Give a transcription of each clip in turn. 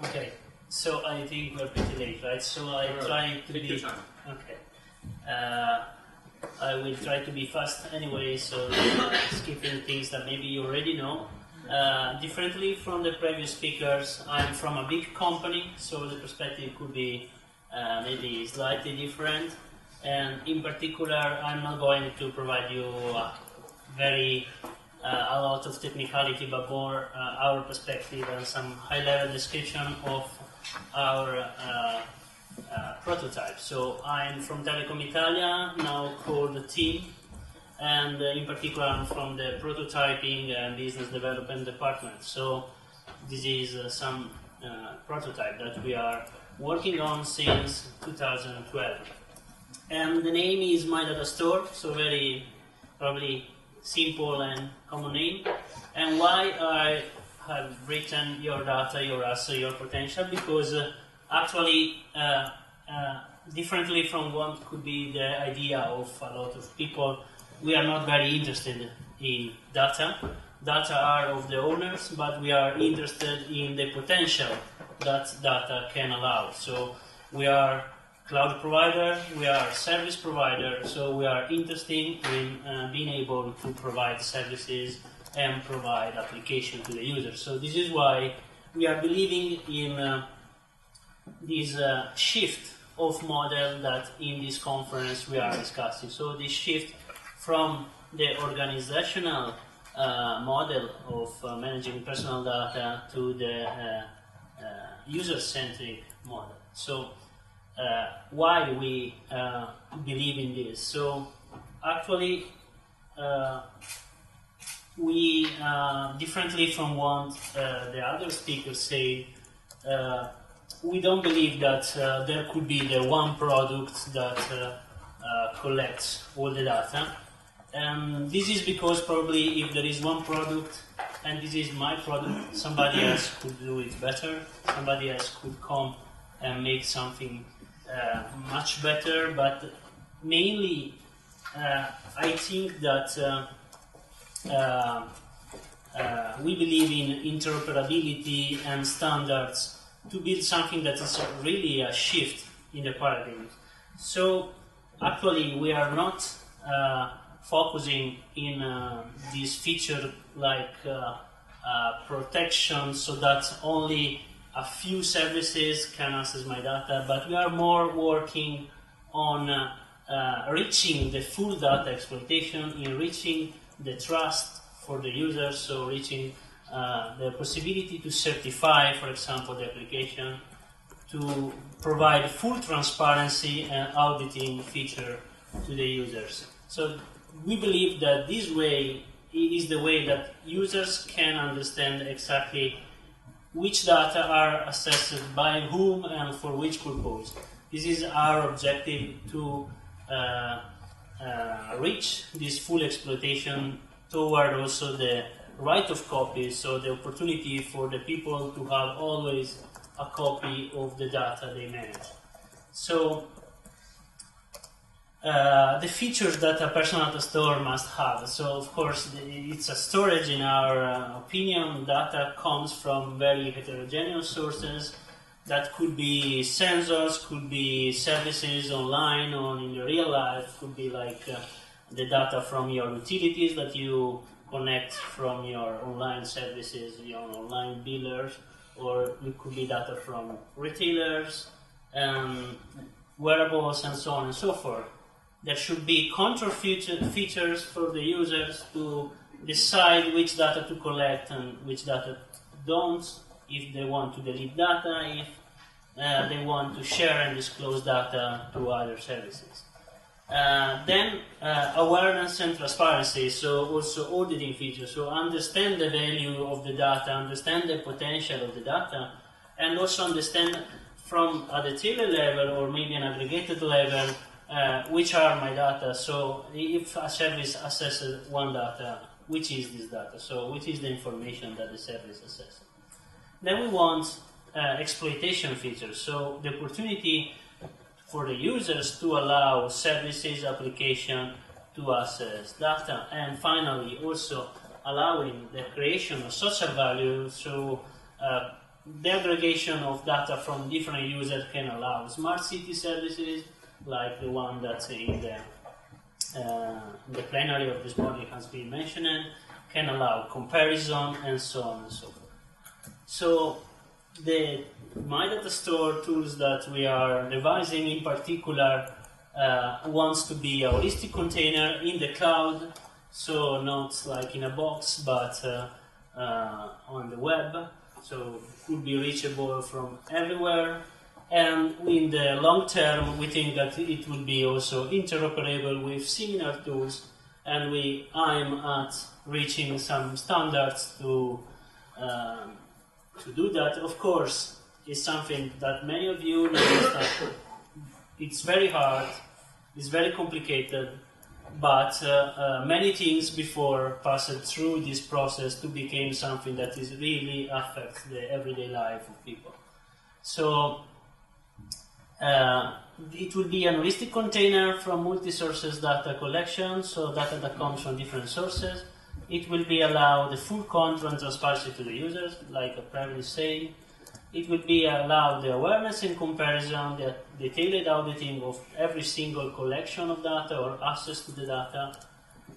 Okay, so I think we're pretty late, right? So I try to be okay. I will try to be fast anyway, so skipping things that maybe you already know. Differently from the previous speakers, I'm from a big company, so the perspective could be maybe slightly different. And in particular, I'm not going to provide you a lot of technicality, but more our perspective and some high-level description of our prototype. So I'm from Telecom Italia, now called Team, and in particular I'm from the prototyping and business development department. So this is some prototype that we are working on since 2012. And the name is MyData Store, so very probably simple and common name. And why I have written your data, your asset, your potential? Because actually, differently from what could be the idea of a lot of people, we are not very interested in data. Data are of the owners, but we are interested in the potential that data can allow. So we are cloud provider, we are service provider, so we are interested in being able to provide services and provide application to the user. So this is why we are believing in this shift of model that in this conference we are discussing. So this shift from the organizational model of managing personal data to the user-centric model. So why we believe in this? So actually we, differently from what the other speakers say, we don't believe that there could be the one product that collects all the data. And this is because probably if there is one product and this is my product, somebody else could do it better, somebody else could come and make something much better, but mainly I think that we believe in interoperability and standards to build something that is really a shift in the paradigm. So actually we are not focusing in this feature like protection so that only a few services can access my data, but we are more working on reaching the full data exploitation, enriching the trust for the user, so reaching the possibility to certify, for example, the application, to provide full transparency and auditing feature to the users. So we believe that this way is the way that users can understand exactly which data are accessed by whom and for which purpose. This is our objective to reach this full exploitation toward also the right of copy, so the opportunity for the people to have always a copy of the data they manage. So the features that a personal data store must have. So of course it's a storage in our opinion. Data comes from very heterogeneous sources. That could be sensors, could be services online or in the real life, could be like the data from your utilities that you connect from your online services, your online billers, or it could be data from retailers, wearables, and so on and so forth. There should be control features for the users to decide which data to collect and which data don't, if they want to delete data, if they want to share and disclose data to other services. Then awareness and transparency, so also auditing features, so understand the value of the data, understand the potential of the data, and also understand from a detailed level or maybe an aggregated level which are my data. So if a service accesses one data, which is this data? So which is the information that the service accesses? Then we want exploitation features, so the opportunity for the users to allow services, application to access data. And finally, also allowing the creation of social value through the aggregation of data from different users can allow smart city services like the one that in the plenary of this morning has been mentioned, can allow comparison and so on and so forth. So the MyData Store tools that we are devising in particular wants to be a holistic container in the cloud, so not like in a box but on the web, so it could be reachable from everywhere. And in the long term, we think that it will be also interoperable with similar tools, and we aim at reaching some standards to do that. Of course, it's something that many of you know that it's very hard, it's very complicated, but many things before passed through this process to become something that is really affects the everyday life of people. So it will be an holistic container from multi-sources data collection, so data that comes from different sources. It will be allow the full control and transparency to the users, like I previously said. It will be allow the awareness and comparison, the detailed auditing of every single collection of data or access to the data.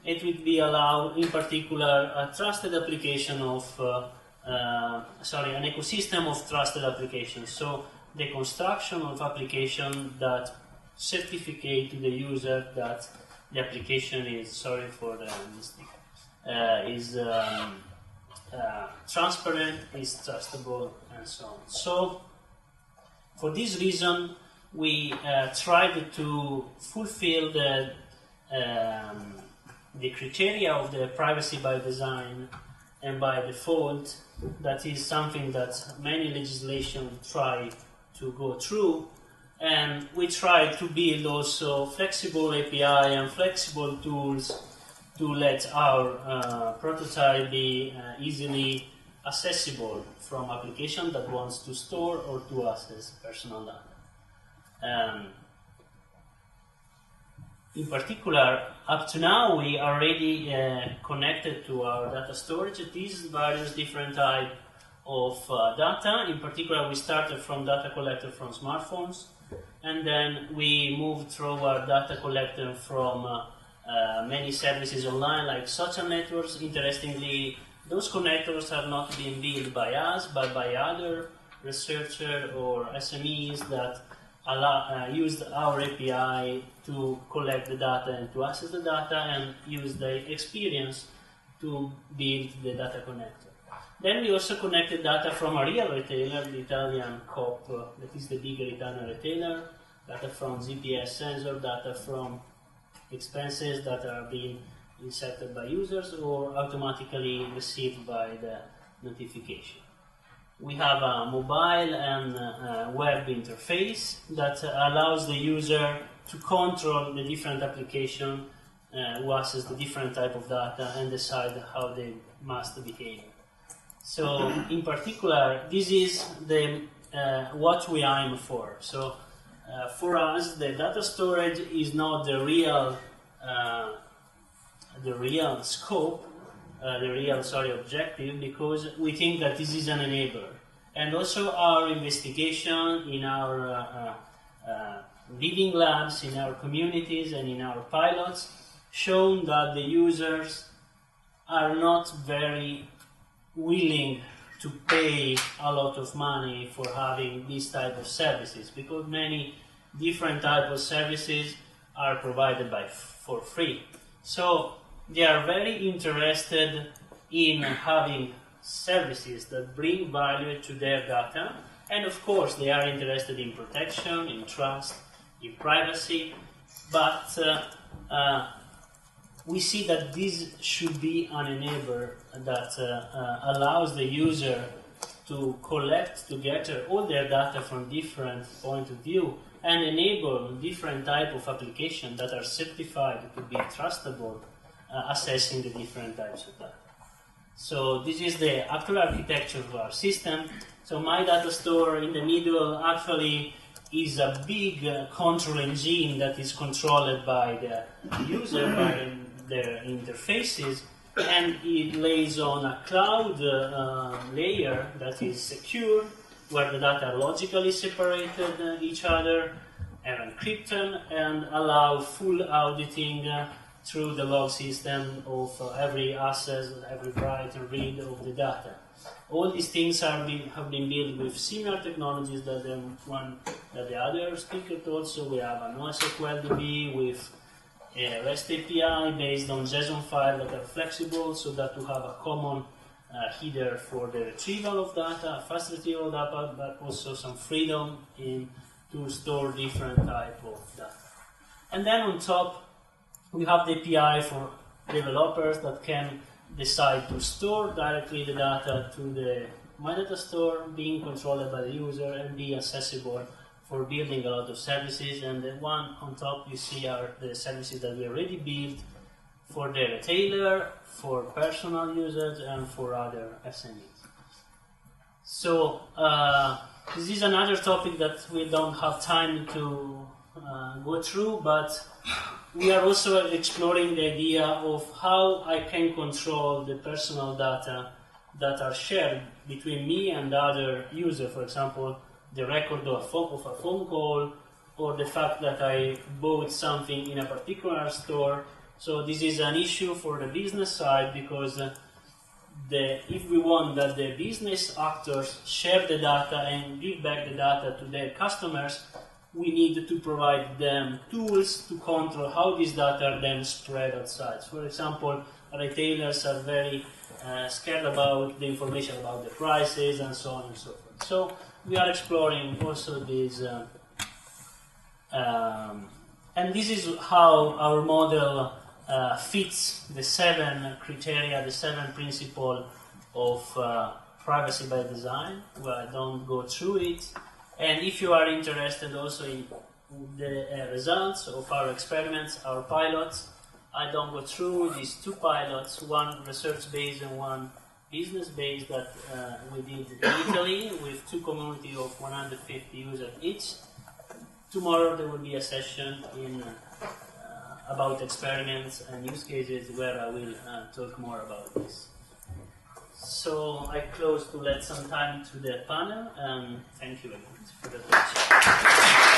It will be allow, in particular, a trusted application of, an ecosystem of trusted applications. So the construction of application that certificate to the user that the application is, sorry for the mistake, is transparent, is trustable, and so on. So, for this reason, we tried to fulfill the criteria of the privacy by design and by default. That is something that many legislation try to go through, and we try to build also flexible API and flexible tools to let our prototype be easily accessible from application that wants to store or to access personal data. In particular, up to now, we are already connected to our data storage. These various different types of data. In particular, we started from data collector from smartphones, and then we moved through our data collector from many services online, like social networks. Interestingly, those connectors have not been built by us, but by other researchers or SMEs that used our API to collect the data and to access the data and use the experience to build the data connector. Then we also connected data from a real retailer, the Italian Coop, that is the bigger Italian retailer, data from GPS sensor, data from expenses that are being inserted by users or automatically received by the notification. We have a mobile and web interface that allows the user to control the different application who access the different type of data and decide how they must behave. So, in particular, this is the what we aim for. So, for us, the data storage is not the real scope, objective, because we think that this is an enabler. And also our investigation in our living labs, in our communities, and in our pilots shown that the users are not very willing to pay a lot of money for having this type of services, because many different types of services are provided for free. So they are very interested in having services that bring value to their data, and of course they are interested in protection, in trust, in privacy, but we see that this should be an enabler that allows the user to collect, to gather all their data from different points of view and enable different types of applications that are certified to be trustable, assessing the different types of data. So this is the actual architecture of our system. So MyData Store in the middle actually is a big control engine that is controlled by the user, by their interfaces, and it lays on a cloud layer that is secure, where the data are logically separated each other and encrypted, and allow full auditing through the log system of every access, every write and read of the data. All these things have been built with similar technologies that the other speaker told. So we have a NoSQL DB with a REST API based on JSON files that are flexible, so that you have a common header for the retrieval of data, a fast retrieval of data, but also some freedom to store different type of data. And then on top, we have the API for developers that can decide to store directly the data to the MyData store, being controlled by the user and be accessible for building a lot of services. And the one on top you see are the services that we already built for the retailer, for personal users, and for other SMEs. So this is another topic that we don't have time to go through, but we are also exploring the idea of how I can control the personal data that are shared between me and other users. For example, the record of a phone call, or the fact that I bought something in a particular store. So this is an issue for the business side, because if we want that the business actors share the data and give back the data to their customers, we need to provide them tools to control how this data are then spread outside. For example, retailers are very scared about the information about the prices and so on and so forth. So we are exploring also this, and this is how our model fits the 7 criteria, the 7 principles of privacy by design. Well, I don't go through it. And if you are interested also in the results of our experiments, our pilots, I don't go through these 2 pilots, one research-based and one business-based, that we did in Italy with 2 communities of 150 users each. Tomorrow there will be a session about experiments and use cases where I will talk more about this. So I close to let some time to the panel, and thank you very much for the attention.